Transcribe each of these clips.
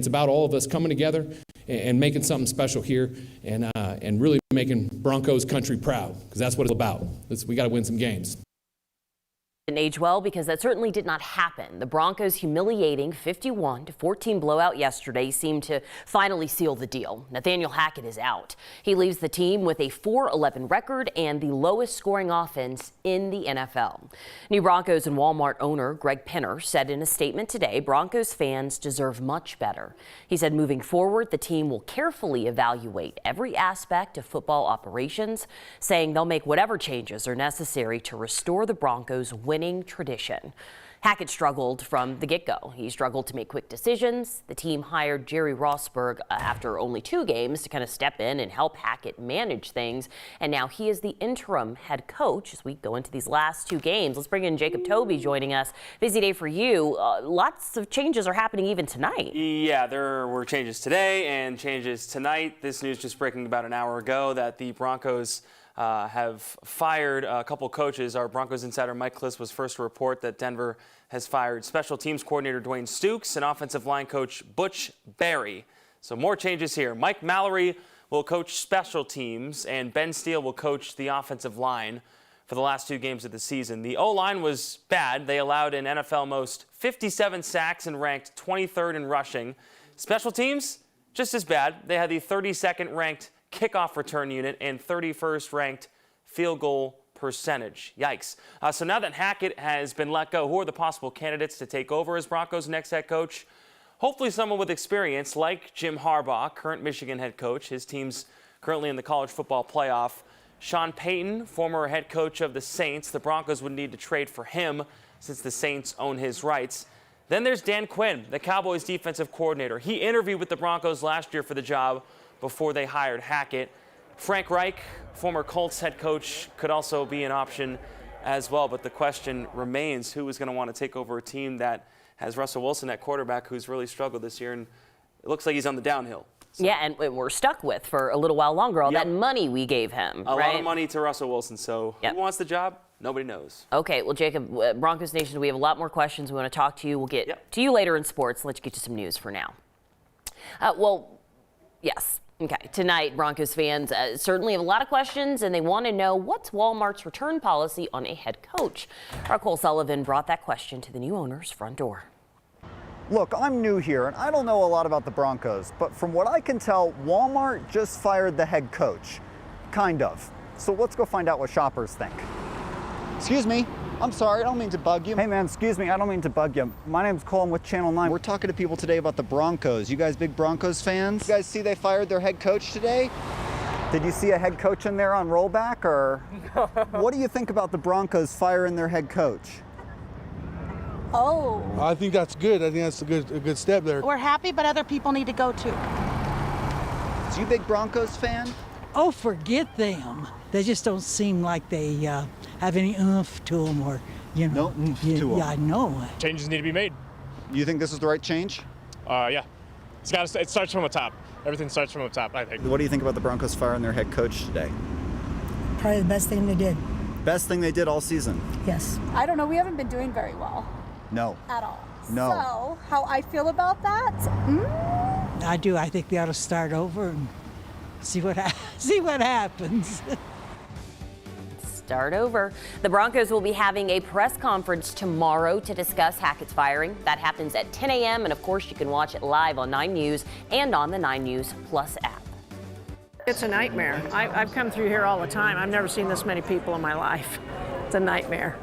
It's about all of us coming together and making something special here and really making Broncos country proud, because that's what it's about. We got to win some games. Didn't age well, because that certainly did not happen. The Broncos' humiliating 51-14 blowout yesterday seemed to finally seal the deal. Nathaniel Hackett is out. He leaves the team with a 4-11 record and the lowest scoring offense in the NFL. New Broncos and Walmart owner Greg Penner said in a statement today, Broncos fans deserve much better. He said moving forward, the team will carefully evaluate every aspect of football operations, saying they'll make whatever changes are necessary to restore the Broncos' winning tradition. Hackett struggled from the get-go. He struggled to make quick decisions. The team hired Jerry Rossberg after only 2 games to kind of step in and help Hackett manage things. And now he is the interim head coach as we go into these last 2 games. Let's bring in Jacob Toby joining us. Busy day for you. Lots of changes are happening even tonight. Yeah, there were changes today and changes tonight. This news just breaking about an hour ago that the Broncos have fired a couple coaches. Our Broncos insider Mike Kliss was first to report that Denver has fired special teams coordinator Dwayne Stukes and offensive line coach Butch Barry. So more changes here. Mike Mallory will coach special teams and Ben Steele will coach the offensive line for the last 2 games of the season. The O-line was bad. They allowed an NFL most 57 sacks and ranked 23rd in rushing. Special teams, just as bad. They had the 32nd ranked kickoff return unit and 31st ranked field goal percentage. Yikes. So now that Hackett has been let go, who are the possible candidates to take over as Broncos' next head coach? Hopefully someone with experience like Jim Harbaugh, current Michigan head coach. His team's currently in the college football playoff. Sean Payton, former head coach of the Saints. The Broncos would need to trade for him since the Saints own his rights. Then there's Dan Quinn, the Cowboys defensive coordinator. He interviewed with the Broncos last year for the job before they hired Hackett. Frank Reich, former Colts head coach, could also be an option as well. But the question remains, who is going to want to take over a team that has Russell Wilson at quarterback, who's really struggled this year, and it looks like he's on the downhill. So. Yeah, and we're stuck with for a little while longer all that money we gave him. A lot of money to Russell Wilson. So who wants the job? Nobody knows. Okay, well, Jacob, Broncos Nation, we have a lot more questions. We want to talk to you. We'll get to you later in sports. Let's get to some news for now. Yes. Okay, tonight, Broncos fans certainly have a lot of questions, and they want to know what's Walmart's return policy on a head coach. Our Cole Sullivan brought that question to the new owner's front door. Look, I'm new here, and I don't know a lot about the Broncos, but from what I can tell, Walmart just fired the head coach. Kind of. So let's go find out what shoppers think. Excuse me. I'm sorry, I don't mean to bug you. Hey man, excuse me, I don't mean to bug you. My name's Cole, I'm with Channel 9. We're talking to people today about the Broncos. You guys big Broncos fans? You guys see they fired their head coach today? Did you see a head coach in there on rollback, or? No. What do you think about the Broncos firing their head coach? Oh. I think that's good. I think that's a good step there. We're happy, but other people need to go too. Is you a big Broncos fan? Oh, forget them. They just don't seem like they have any oomph to them, or, you know. No oomph to them. Yeah, I know. Changes need to be made. You think this is the right change? Yeah. It starts from the top. Everything starts from the top, I think. What do you think about the Broncos firing their head coach today? Probably the best thing they did. Best thing they did all season? Yes. I don't know. We haven't been doing very well. No. At all. No. So, how I feel about that? I do. I think they ought to start over and see what happens. Start over. The Broncos will be having a press conference tomorrow to discuss Hackett's firing. That happens at 10 a.m. and of course you can watch it live on 9 News and on the 9 News Plus app. It's a nightmare. I've come through here all the time. I've never seen this many people in my life. It's a nightmare.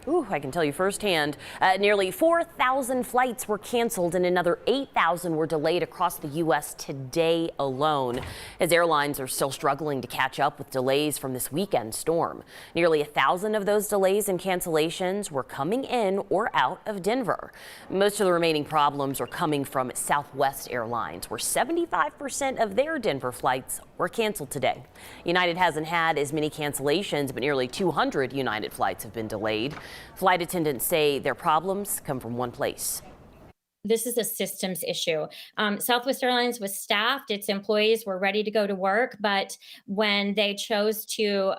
Ooh, I can tell you firsthand. Nearly 4,000 flights were canceled and another 8,000 were delayed across the U.S. today alone, as airlines are still struggling to catch up with delays from this weekend storm. Nearly 1,000 of those delays and cancellations were coming in or out of Denver. Most of the remaining problems are coming from Southwest Airlines, where 75% of their Denver flights were canceled today. United hasn't had as many cancellations, but nearly 200 United flights have been delayed. Flight attendants say their problems come from one place. This is a systems issue. Southwest Airlines was staffed, its employees were ready to go to work, but when they chose to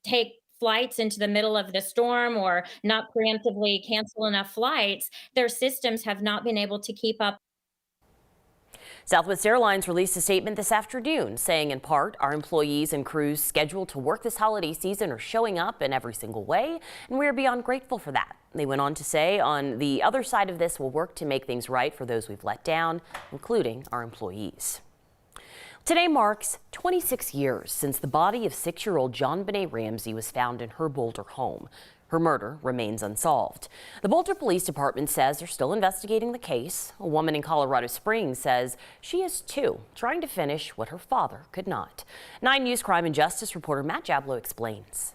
take flights into the middle of the storm or not preemptively cancel enough flights, their systems have not been able to keep up. Southwest Airlines released a statement this afternoon saying, in part, our employees and crews scheduled to work this holiday season are showing up in every single way, and we are beyond grateful for that. They went on to say, on the other side of this, we'll work to make things right for those we've let down, including our employees. Today marks 26 years since the body of 6-year-old JonBenet Ramsey was found in her Boulder home. Her murder remains unsolved. The Boulder Police Department says they're still investigating the case. A woman in Colorado Springs says she is too, trying to finish what her father could not. 9 News crime and justice reporter Matt Jablow explains.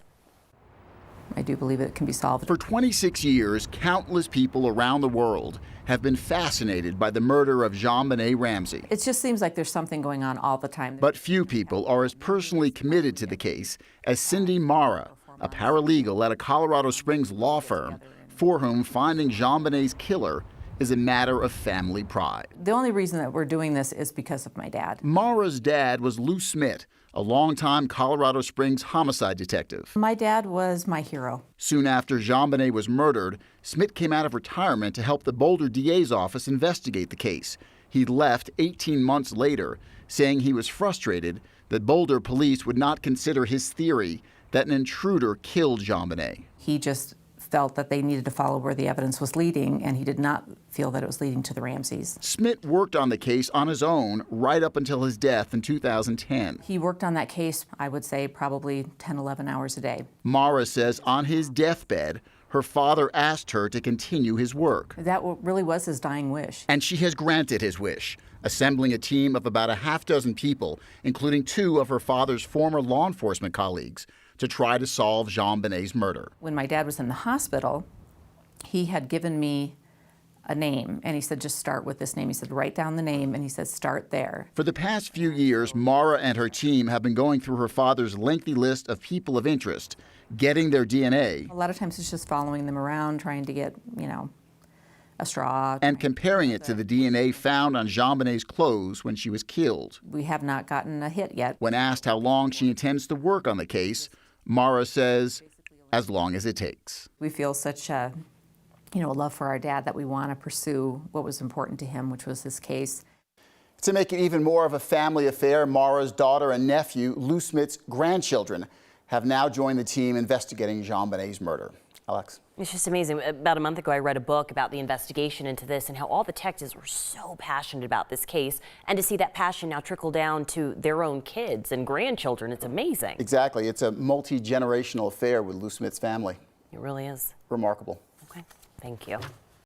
I do believe it can be solved. For 26 years, countless people around the world have been fascinated by the murder of JonBenet Ramsey. It just seems like there's something going on all the time. But few people are as personally committed to the case as Cindy Mara, a paralegal at a Colorado Springs law firm, for whom finding JonBenet's killer is a matter of family pride. The only reason that we're doing this is because of my dad. Mara's dad was Lou Smith, a longtime Colorado Springs homicide detective. My dad was my hero. Soon after JonBenet was murdered, Smith came out of retirement to help the Boulder DA's office investigate the case. He left 18 months later, saying he was frustrated that Boulder police would not consider his theory that an intruder killed JonBenet. He just felt that they needed to follow where the evidence was leading, and he did not feel that it was leading to the Ramseys. Smith worked on the case on his own right up until his death in 2010. He worked on that case, I would say, probably 10, 11 hours a day. Mara says on his deathbed, her father asked her to continue his work. That really was his dying wish. And she has granted his wish, assembling a team of about a half dozen people, including 2 of her father's former law enforcement colleagues, to try to solve JonBenet's murder. When my dad was in the hospital, he had given me a name, and he said, just start with this name. He said, write down the name, and he said, start there. For the past few years, Mara and her team have been going through her father's lengthy list of people of interest, getting their DNA. A lot of times it's just following them around, trying to get, a straw. And comparing it to the DNA found on JonBenet's clothes when she was killed. We have not gotten a hit yet. When asked how long she intends to work on the case, Mara says, as long as it takes. We feel such a love for our dad that we want to pursue what was important to him, which was this case. To make it even more of a family affair, Mara's daughter and nephew, Lou Smith's grandchildren, have now joined the team investigating JonBenet's murder. Alex. It's just amazing. About a month ago, I read a book about the investigation into this and how all the detectives were so passionate about this case. And to see that passion now trickle down to their own kids and grandchildren, it's amazing. Exactly. It's a multi-generational affair with Lou Smith's family. It really is. Remarkable. Okay. Thank you.